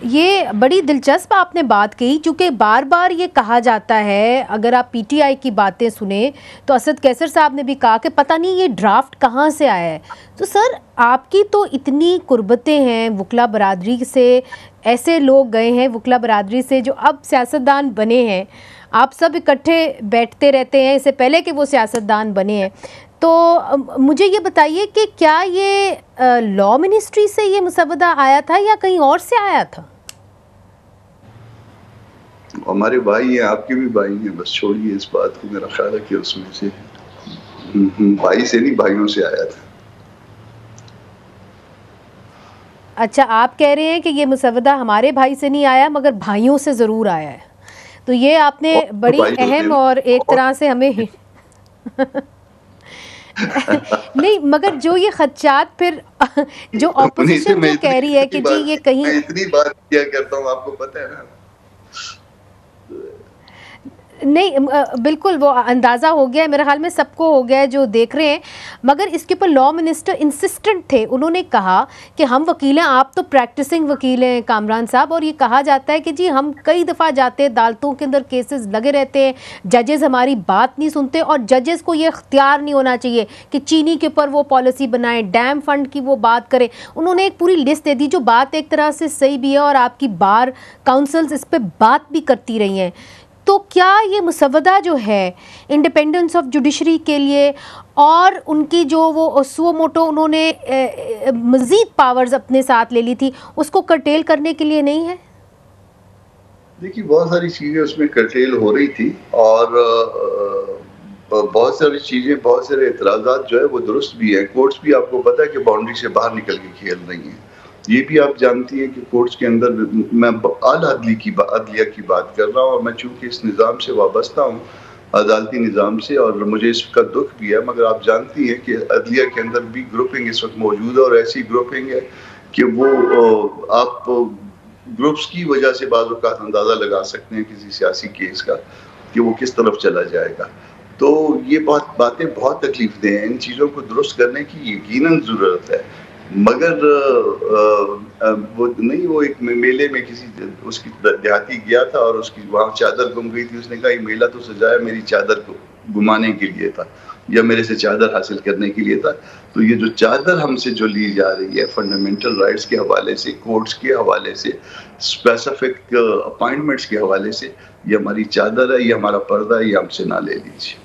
ये बड़ी दिलचस्प आपने बात कही, क्योंकि बार बार ये कहा जाता है, अगर आप पीटीआई की बातें सुने तो असद कैसर साहब ने भी कहा कि पता नहीं ये ड्राफ्ट कहाँ से आया है। तो सर, आपकी तो इतनी कुर्बतें हैं वकला बरादरी से, ऐसे लोग गए हैं वकला बरादरी से जो अब सियासतदान बने हैं, आप सब इकट्ठे बैठते रहते हैं, इससे पहले कि वो सियासतदान बने हैं। तो मुझे ये बताइए कि क्या ये लॉ मिनिस्ट्री से ये मुसवदा आया था या कहीं और से आया था? हमारे भाई हैं, आपके भी भाई हैं, बस छोड़िए इस बात को। मेरा ख्याल है कि उसमें से भाई से नहीं, भाइयों से आया था। अच्छा, आप कह रहे हैं कि ये मुसवदा हमारे भाई से नहीं आया मगर भाइयों से ज़रूर आया है। तो ये आपने बड़ी अहम और एक तरह से हमें नहीं, मगर जो ये खदशात फिर जो ऑपोजिशन जो कह रही है कि जी ये कहीं, मैं इतनी बात किया करता हूँ, आपको पता है ना। नहीं, बिल्कुल वो अंदाज़ा हो गया है, मेरे ख्याल में सबको हो गया है जो देख रहे हैं। मगर इसके ऊपर लॉ मिनिस्टर इंसिस्टेंट थे, उन्होंने कहा कि हम वकील हैं, आप तो प्रैक्टिसिंग वकील हैं कामरान साहब, और ये कहा जाता है कि जी हम कई दफ़ा जाते हैं, अदालतों के अंदर केसेस लगे रहते हैं, जजेस हमारी बात नहीं सुनते, और जजेस को ये इख्तियार नहीं होना चाहिए कि चीनी के ऊपर वो पॉलिसी बनाएं, डैम फंड की वो बात करें। उन्होंने एक पूरी लिस्ट दे दी, जो बात एक तरह से सही भी है और आपकी बार काउंसिल्स इस पर बात भी करती रही हैं। तो क्या ये मुसवदा जो है इंडिपेंडेंस ऑफ जुडिशरी के लिए और उनकी जो वो सुओ मोटो उन्होंने मज़ीद पावर्स अपने साथ ले ली थी, उसको कर्टेल करने के लिए नहीं है? देखिए, बहुत सारी चीज़ें उसमें कर्टेल हो रही थी, और बहुत सारी चीज़ें, बहुत सारे एतराज़ात जो है वो दुरुस्त भी है। कोर्ट्स भी, आपको पता है कि बाउंड्री से बाहर निकल के खेल रही हैं। ये भी आप जानती हैं कि कोर्ट्स के अंदर, मैं आला अदलिया की बात कर रहा हूँ, और मैं चूँकि इस निज़ाम से वाबस्ता हूँ, अदालती निज़ाम से, और मुझे इसका दुख भी है, मगर आप जानती हैं कि अदलिया के अंदर भी ग्रुपिंग इस वक्त मौजूद है, और ऐसी ग्रुपिंग है कि वो आप ग्रुप्स की वजह से बाज़ औक़ात अंदाज़ा लगा सकते हैं किसी सियासी केस का कि वो किस तरफ चला जाएगा। तो ये बातें बहुत तकलीफ़देह हैं। इन चीज़ों को दुरुस्त करने की यकीनन ज़रूरत है, मगर वो नहीं, वो एक मेले में किसी उसकी देहाती गया था और उसकी वहाँ चादर गुम गई थी। उसने कहा ये मेला तो सजाया मेरी चादर को घुमाने के लिए था, या मेरे से चादर हासिल करने के लिए था। तो ये जो चादर हमसे जो ली जा रही है फंडामेंटल राइट्स के हवाले से, कोर्ट्स के हवाले से, स्पेसिफिक अपॉइंटमेंट्स के हवाले से, ये हमारी चादर है, ये हमारा पर्दा है, ये हमसे ना ले लीजिए।